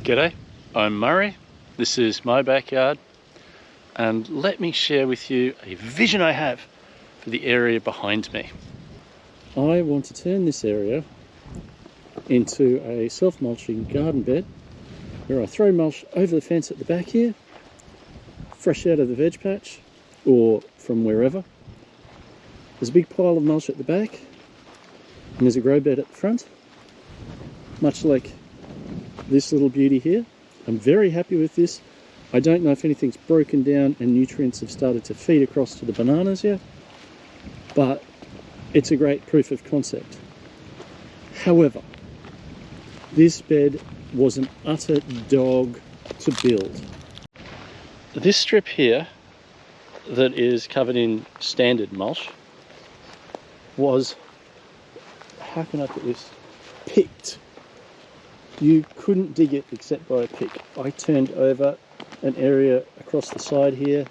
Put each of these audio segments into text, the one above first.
G'day, I'm Murray. This is my backyard, and let me share with you a vision I have for the area behind me. I want to turn this area into a self-mulching garden bed where I throw mulch over the fence at the back here, fresh out of the veg patch or from wherever. There's a big pile of mulch at the back and there's a grow bed at the front, much like this little beauty here. I'm very happy with this. I don't know if anything's broken down and nutrients have started to feed across to the bananas yet, but it's a great proof of concept. However, this bed was an utter dog to build. This strip here that is covered in standard mulch was, how can I put this, picked. You couldn't dig it except by a pick. I turned over an area across the side here,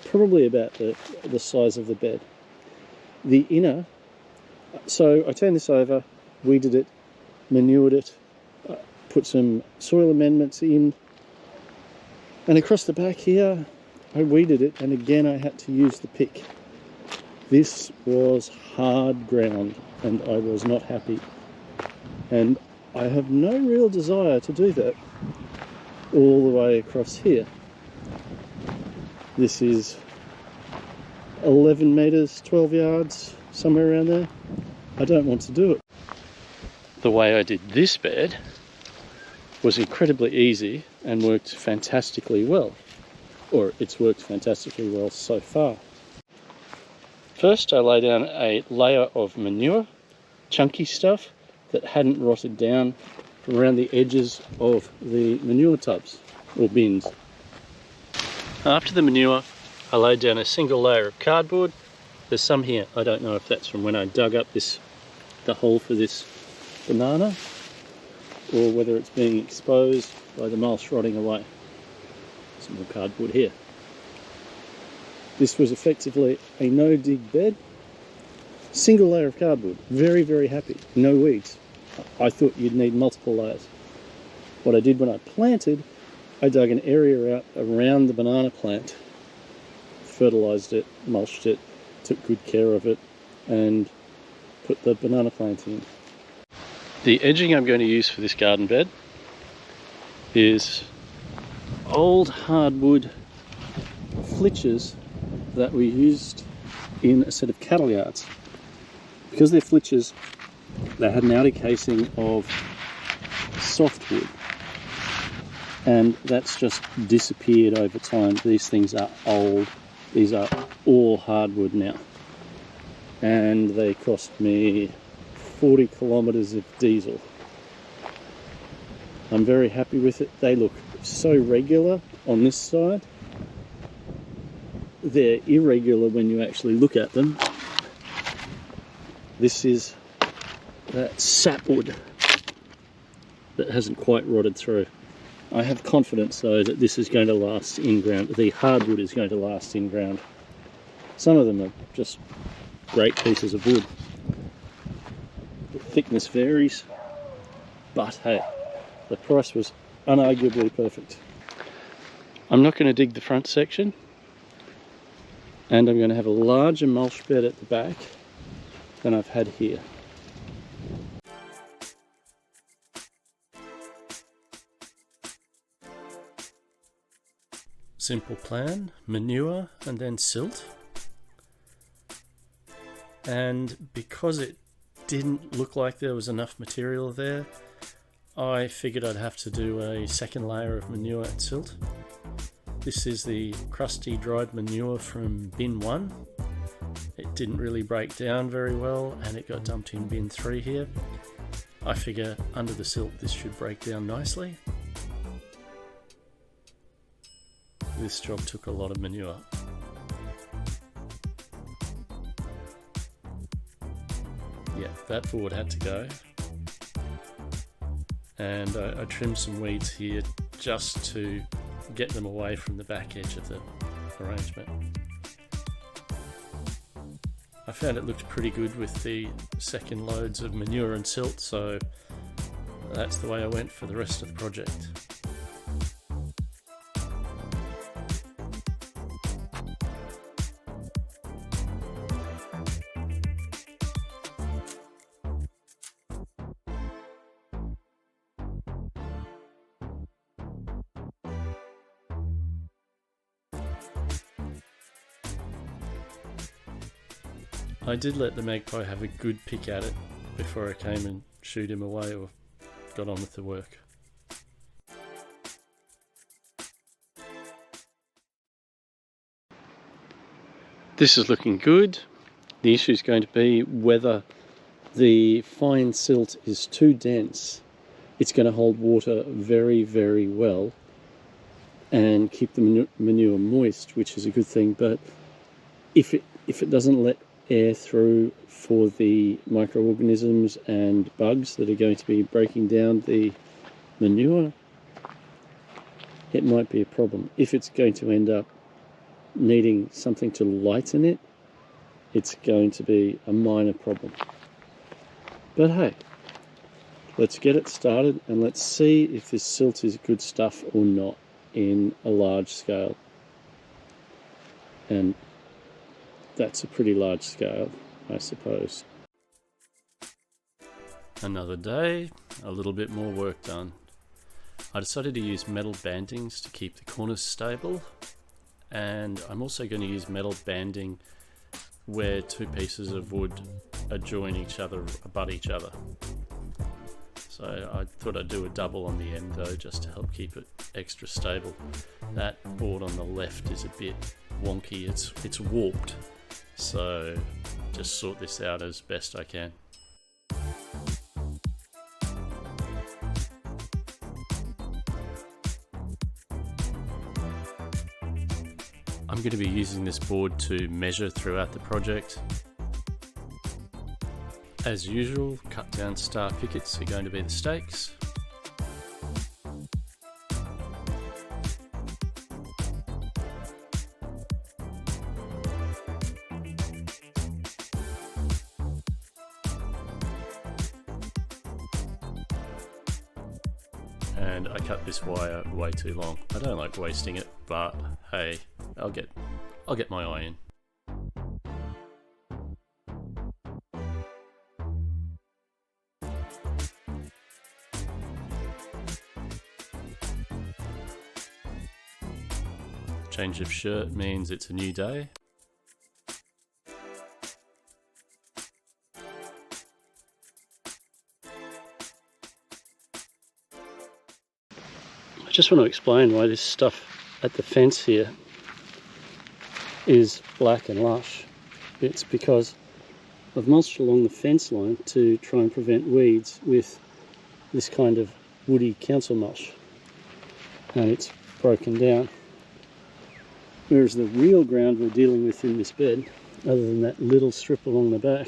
probably about the size of the bed. The inner, so I turned this over, weeded it, manured it, put some soil amendments in, and across the back here I weeded it, and again I had to use the pick. This was hard ground and I was not happy, and I have no real desire to do that all the way across here. This is 11 meters, 12 yards, somewhere around there. I don't want to do it. The way I did this bed was incredibly easy and worked fantastically well, or it's worked fantastically well so far. First, I lay down a layer of manure, chunky stuff that hadn't rotted down around the edges of the manure tubs or bins. After the manure, I laid down a single layer of cardboard. There's some here, I don't know if that's from when I dug up the hole for this banana, or whether it's being exposed by the mulch rotting away. Some more cardboard here. This was effectively a no-dig bed. Single layer of cardboard. Very, very happy. No weeds. I thought you'd need multiple layers. What I did when I planted, I dug an area out around the banana plant, fertilized it, mulched it, took good care of it, and put the banana plant in. The edging I'm going to use for this garden bed is old hardwood flitches that we used in a set of cattle yards. Because they're flitches, they had an outer casing of softwood, and that's just disappeared over time. These things are old. These are all hardwood now, and they cost me 40 kilometers of diesel. I'm very happy with it. They look so regular on this side. They're irregular when you actually look at them. This is that sapwood that hasn't quite rotted through. I have confidence though that this is going to last in ground. The hardwood is going to last in ground. Some of them are just great pieces of wood. The thickness varies, but hey, the price was unarguably perfect. I'm not going to dig the front section, and I'm going to have a larger mulch bed at the back than I've had here. Simple plan, manure and then silt. And because it didn't look like there was enough material there, I figured I'd have to do a second layer of manure and silt. This is the crusty dried manure from bin 1. It didn't really break down very well and it got dumped in bin 3 here. I figure under the silt this should break down nicely. This job took a lot of manure. Yeah, that board had to go. And I trimmed some weeds here just to get them away from the back edge of the arrangement. I found it looked pretty good with the second loads of manure and silt, so that's the way I went for the rest of the project. I did let the magpie have a good pick at it before I came and shooed him away or got on with the work. This is looking good. The issue is going to be whether the fine silt is too dense. It's going to hold water very, very well and keep the manure moist, which is a good thing. But if it doesn't let air through for the microorganisms and bugs that are going to be breaking down the manure, it might be a problem. If it's going to end up needing something to lighten it, it's going to be a minor problem. But hey, let's get it started and let's see if this silt is good stuff or not in a large scale. And that's a pretty large scale, I suppose. Another day, a little bit more work done. I decided to use metal bandings to keep the corners stable, and I'm also going to use metal banding where two pieces of wood adjoin each other, abut each other. So I thought I'd do a double on the end though, just to help keep it extra stable. That board on the left is a bit wonky, it's warped. So just sort this out as best I can. I'm going to be using this board to measure throughout the project. As usual, cut down star pickets are going to be the stakes. And I cut this wire way too long. I don't like wasting it, but hey, I'll get my eye in. Change of shirt means it's a new day. I just want to explain why this stuff at the fence here is black and lush. It's because I've mulched along the fence line to try and prevent weeds with this kind of woody council mulch, and it's broken down. Whereas the real ground we're dealing with in this bed, other than that little strip along the back,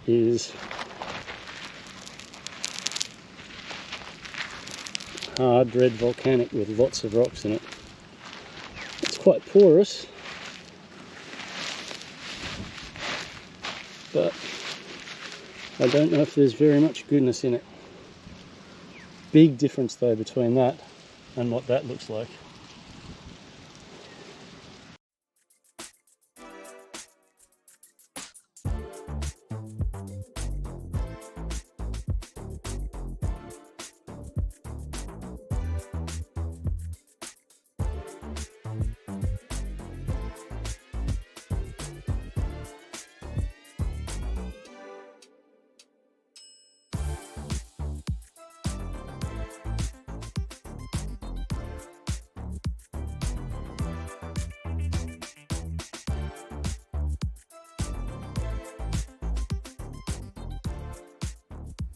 is hard red volcanic with lots of rocks in it. It's quite porous, but I don't know if there's very much goodness in it. Big difference though between that and what that looks like.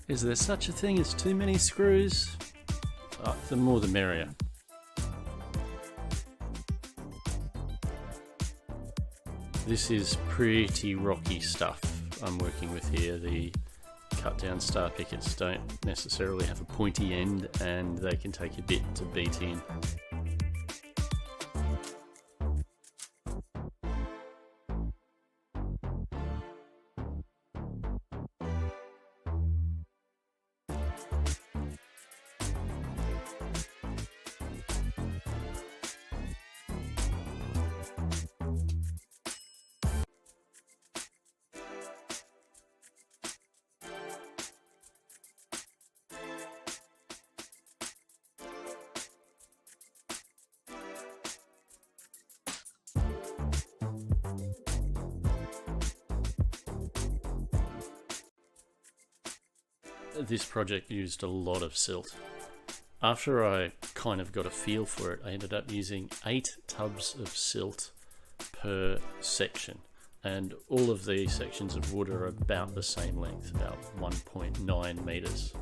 Is there such a thing as too many screws? The more the merrier. This is pretty rocky stuff I'm working with here. The cut down star pickets don't necessarily have a pointy end and they can take a bit to beat in. this project used a lot of silt. After I kind of got a feel for it, I ended up using 8 tubs of silt per section, and all of these sections of wood are about the same length, about 1.9 meters.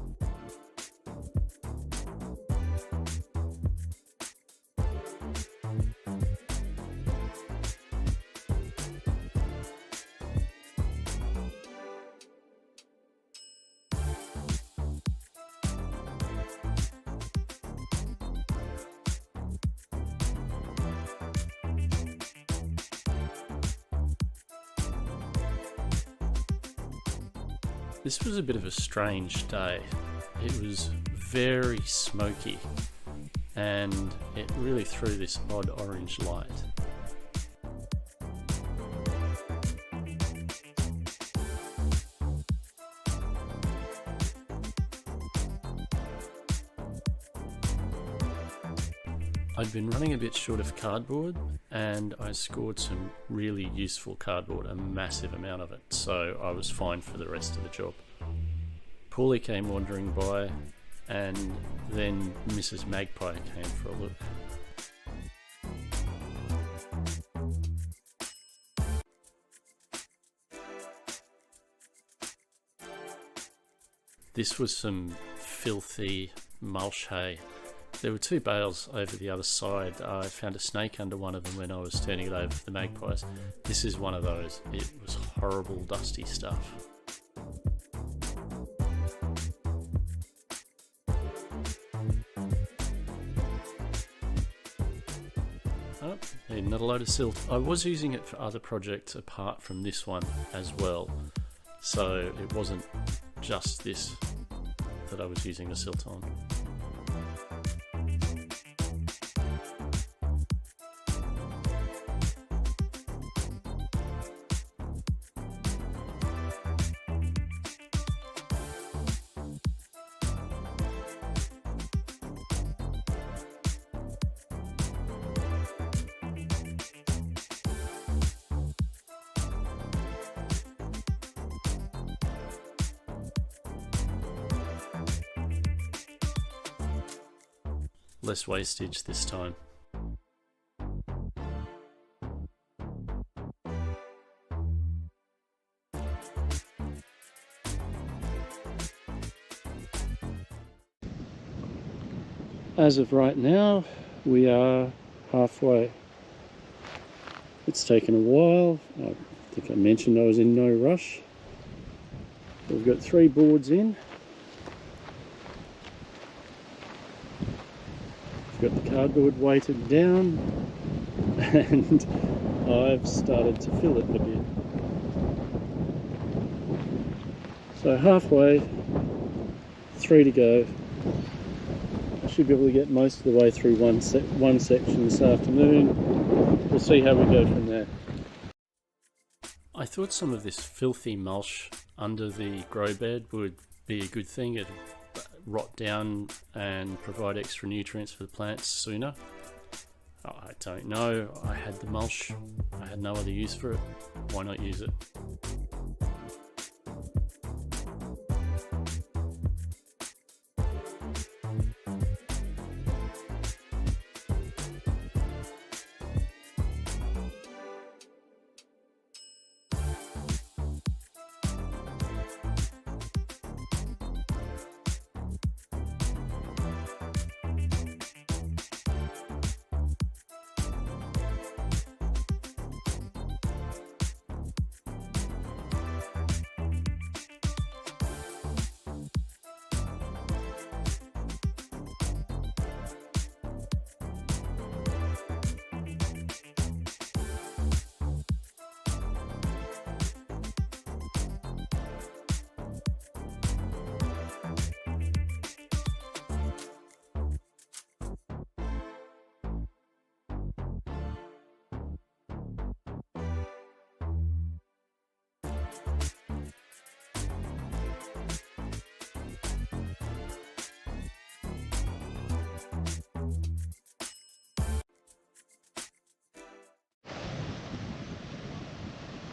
This was a bit of a strange day. It was very smoky and it really threw this odd orange light. I'd been running a bit short of cardboard and I scored some really useful cardboard, a massive amount of it, so I was fine for the rest of the job. Pauly came wandering by and then Mrs Magpie came for a look. This was some filthy mulch hay. There were 2 bales over the other side. I found a snake under one of them when I was turning it over for the magpies. This is one of those. It was horrible, dusty stuff. Oh, and not a load of silt. I was using it for other projects apart from this one as well. So it wasn't just this that I was using the silt on. Less wastage this time. As of right now, we are halfway. It's taken a while. I think I mentioned I was in no rush. We've got 3 boards in. Got the cardboard weighted down and I've started to fill it a bit. So halfway, 3 to go. I should be able to get most of the way through one section this afternoon. We'll see how we go from there. I thought some of this filthy mulch under the grow bed would be a good thing. It'd rot down and provide extra nutrients for the plants sooner. I don't know. I had the mulch. I had no other use for it. Why not use it?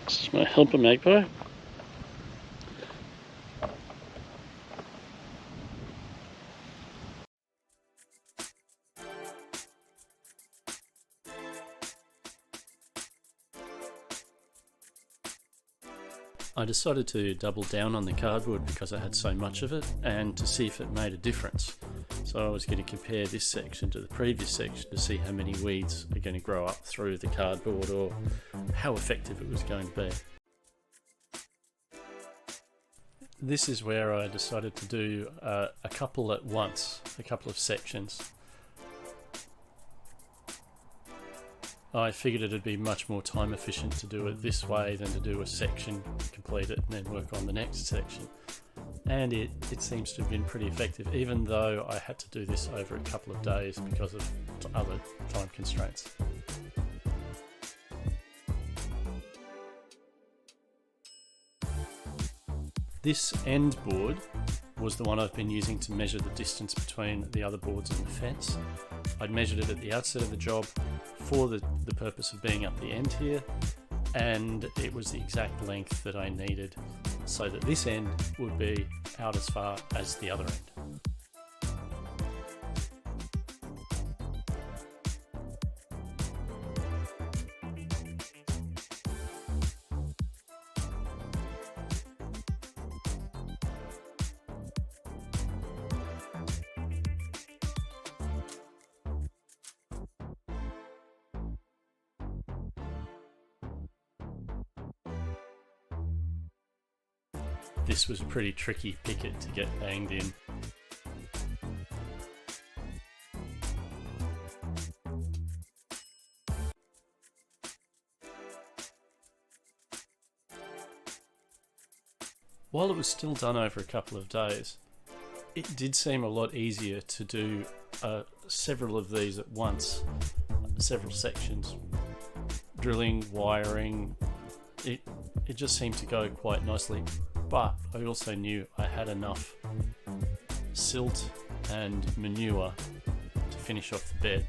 This is my helper magpie. I decided to double down on the cardboard because I had so much of it and to see if it made a difference. So I was going to compare this section to the previous section to see how many weeds are going to grow up through the cardboard or how effective it was going to be. This is where I decided to do a couple at once, a couple of sections. I figured it'd be much more time efficient to do it this way than to do a section, complete it and then work on the next section. And it seems to have been pretty effective, even though I had to do this over a couple of days because of other time constraints. This end board was the one I've been using to measure the distance between the other boards and the fence. I'd measured it at the outset of the job for the purpose of being up the end here, and it was the exact length that I needed so that this end would be out as far as the other end. This was a pretty tricky picket to get banged in. While it was still done over a couple of days, it did seem a lot easier to do several of these at once, several sections. Drilling, wiring, it just seemed to go quite nicely. But I also knew I had enough silt and manure to finish off the bed.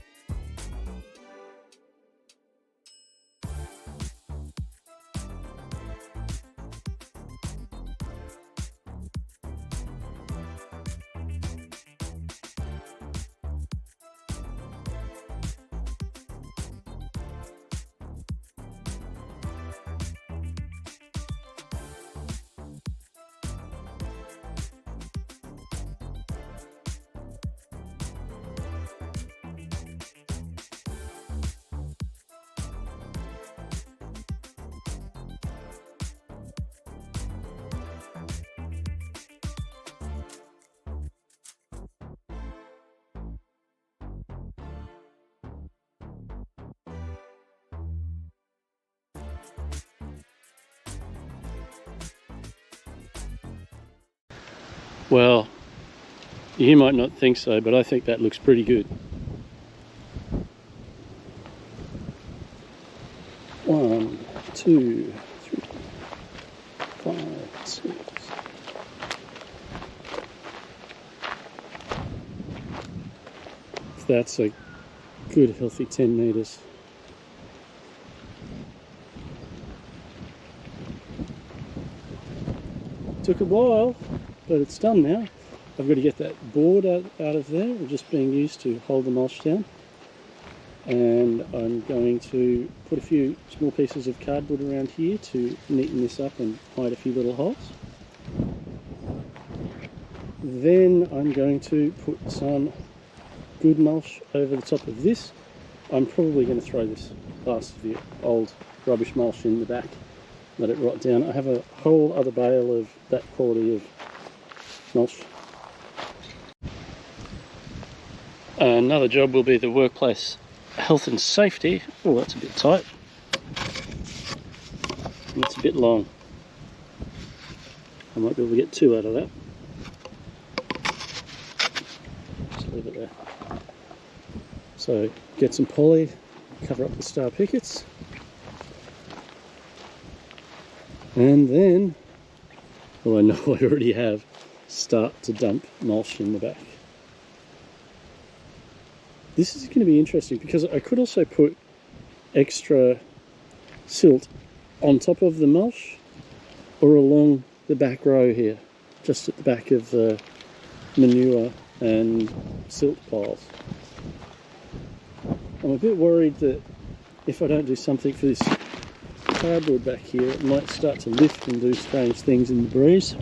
Well, you might not think so, but I think that looks pretty good. 1, 2, 3, 5, 6. That's a good healthy 10 meters. Took a while, but it's done now. I've got to get that board out of there. It's just being used to hold the mulch down. And I'm going to put a few small pieces of cardboard around here to neaten this up and hide a few little holes. Then I'm going to put some good mulch over the top of this. I'm probably going to throw this last of the old rubbish mulch in the back, let it rot down. I have a whole other bale of that quality of mulch. Another job will be the workplace health and safety. Oh, that's a bit tight. That's a bit long. I might be able to get 2 out of that. Just leave it there. So get some poly, cover up the star pickets, and then, well, I know I already have, start to dump mulch in the back. This is going to be interesting because I could also put extra silt on top of the mulch or along the back row here, just at the back of the manure and silt piles. I'm a bit worried that if I don't do something for this cardboard back here, it might start to lift and do strange things in the breeze.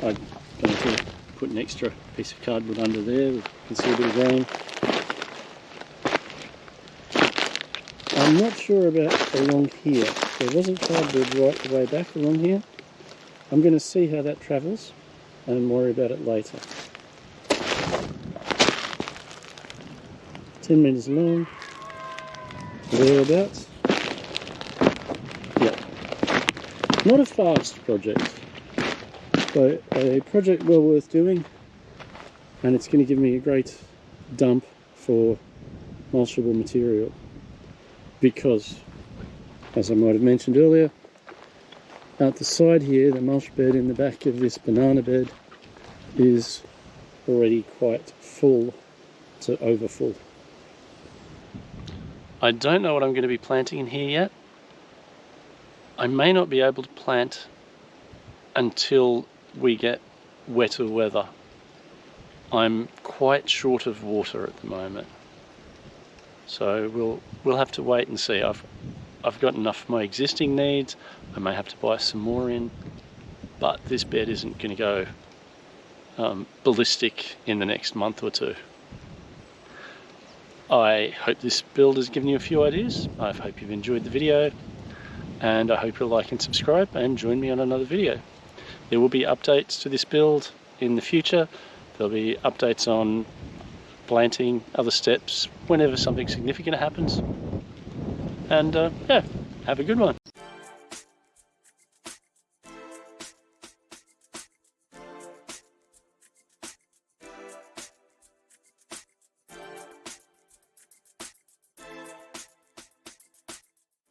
I'm going to put an extra piece of cardboard under there. You can see a bit of rain. I'm not sure about along here. There wasn't cardboard right the way back along here. I'm going to see how that travels and worry about it later. 10 metres long, thereabouts. Yep. Not a fast project, but a project well worth doing, and it's going to give me a great dump for mulchable material because, as I might have mentioned earlier, out the side here, the mulch bed in the back of this banana bed is already quite full to overfull. I don't know what I'm going to be planting in here yet. I may not be able to plant until we get wetter weather. I'm quite short of water at the moment, so we'll have to wait and see. I've got enough for my existing needs. I may have to buy some more in, but this bed isn't going to go ballistic in the next month or two. I hope this build has given you a few ideas. I hope you've enjoyed the video, and I hope you'll like and subscribe and join me on another video. There will be updates to this build in the future. There'll be updates on planting, other steps, whenever something significant happens. And yeah, have a good one.